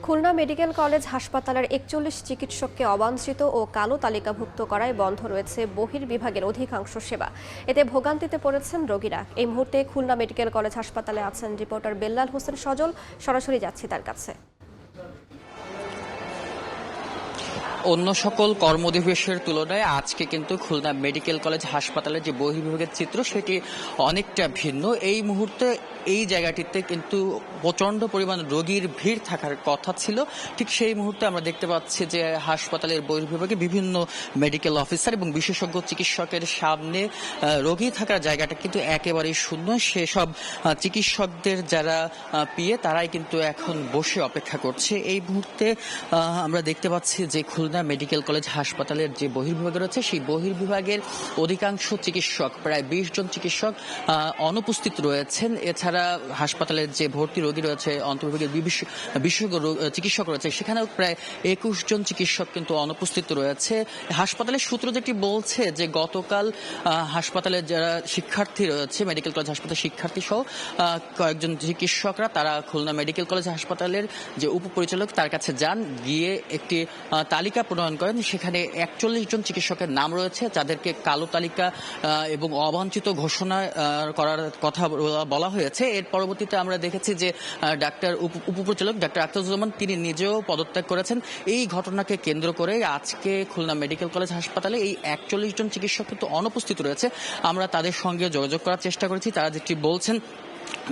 Khulna medical college হাসপাতালের ৪১ চিকিৎসককে অবাঞ্ছিত ও কালো তালিকাভুক্ত করায় বন্ধ রয়েছে বহির্বিভাগের অধিকাংশ সেবা। এতে ভোগান্তিতে পড়েছেন রোগীরা। এই মুহূর্তে খুলনা মেডিকেল কলেজ হাসপাতালে আছেন রিপোর্টার বেল্লাল হোসেন সজল। সরাসরি যাচ্ছি তার কাছে। অন্য সকল কর্মদিবসের তুলনায় আজকে কিন্তু খুলনা মেডিকেল কলেজ হাসপাতালের যে বহির্বিভাগের চিত্র সেটি অনেকটা ভিন্ন। এই মুহূর্তে এই জায়গাটিতে কিন্তু প্রচণ্ড পরিমাণ রোগীর ভিড় থাকার কথা ছিল। ঠিক সেই মুহূর্তে আমরা দেখতে পাচ্ছি যে হাসপাতালের বহির্বিভাগে বিভিন্ন মেডিকেল অফিসার এবং বিশেষজ্ঞ চিকিৎসকের সামনে রোগী থাকার জায়গাটা কিন্তু একেবারেই শূন্য। সেসব চিকিৎসকদের যারা পিএ তারাই কিন্তু এখন বসে অপেক্ষা করছে। এই মুহূর্তে আমরা দেখতে পাচ্ছি যে খুলনা মেডিকেল কলেজ হাসপাতালের যে বহির্বিভাগ রয়েছে সেই বহির্বিভাগের অধিকাংশ চিকিৎসক, প্রায় ২০ জন চিকিৎসক অনুপস্থিত রয়েছেন। এছাড়া হাসপাতালের যে ভর্তি রোগী রয়েছে, অন্তর্বিভাগের বিশেষজ্ঞ চিকিৎসক রয়েছে, সেখানেও প্রায় ২১ জন চিকিৎসক কিন্তু অনুপস্থিত রয়েছে। হাসপাতালের সূত্র যেটি বলছে যে গতকাল হাসপাতালের যারা শিক্ষার্থী রয়েছে, মেডিকেল কলেজ হাসপাতালের শিক্ষার্থী সহ কয়েকজন চিকিৎসকরা তারা খুলনা মেডিকেল কলেজ হাসপাতালের যে উপপরিচালক তার কাছে যান, গিয়ে একটি তালিকা প্রণয়ন করেন। সেখানে ৪১ জন চিকিৎসকের নাম রয়েছে যাদেরকে কালো তালিকা এবং অবাঞ্ছিত ঘোষণা করার কথা বলা হয়েছে। এর পরবর্তীতে আমরা দেখেছি যে ডাক্তার উপপরিচালক ডাক্তার আখতারুজ্জামান তিনি নিজেও পদত্যাগ করেছেন। এই ঘটনাকে কেন্দ্র করে আজকে খুলনা মেডিকেল কলেজ হাসপাতালে এই ৪১ জন চিকিৎসক কিন্তু অনুপস্থিত রয়েছে। আমরা তাদের সঙ্গে যোগাযোগ করার চেষ্টা করেছি। তারা যেটি বলছেন,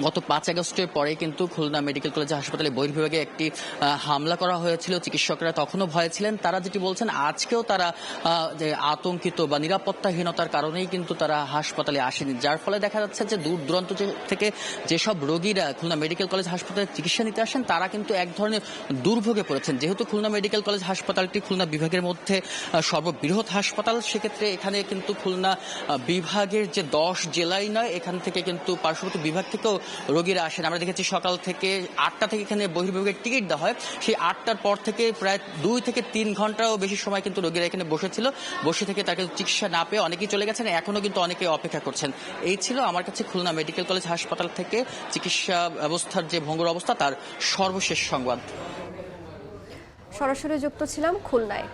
গত ৫ আগস্টের পরে কিন্তু খুলনা মেডিকেল কলেজ হাসপাতালে বহির্বিভাগে একটি হামলা করা হয়েছিল। চিকিৎসকরা তখনও ভয়ে ছিলেন। তারা যেটি বলছেন, আজকেও তারা যে আতঙ্কিত বা নিরাপত্তাহীনতার কারণেই কিন্তু তারা হাসপাতালে আসেনি। যার ফলে দেখা যাচ্ছে যে দূর দূরান্ত থেকে যেসব রোগীরা খুলনা মেডিকেল কলেজ হাসপাতালে চিকিৎসা নিতে আসেন তারা কিন্তু এক ধরনের দুর্ভোগে পড়েছেন। যেহেতু খুলনা মেডিকেল কলেজ হাসপাতালটি খুলনা বিভাগের মধ্যে সর্ববৃহৎ হাসপাতাল, সেক্ষেত্রে এখানে কিন্তু খুলনা বিভাগের যে ১০ জেলায় নয়, এখান থেকে কিন্তু পার্শ্ববর্তী বিভাগ থেকেও রোগীরা আসেন। আমরা দেখেছি সকাল থেকে ৮টা থেকে এখানে বহির্বিভাগের টিকিট দেওয়া হয়। সেই ৮টার পর থেকে প্রায় ২ থেকে ৩ ঘন্টারও বেশি সময় কিন্তু রোগীরা এখানে বসেছিল। বসে থেকে তাকে চিকিৎসা না পেয়ে অনেকেই চলে গেছেন, এখনো কিন্তু অনেকে অপেক্ষা করছেন। এই ছিল আমার কাছে খুলনা মেডিকেল কলেজ হাসপাতাল থেকে চিকিৎসা ব্যবস্থার যে ভঙ্গুর অবস্থা তার সর্বশেষ সংবাদ। সরাসরি যুক্ত ছিলাম খুলনায়।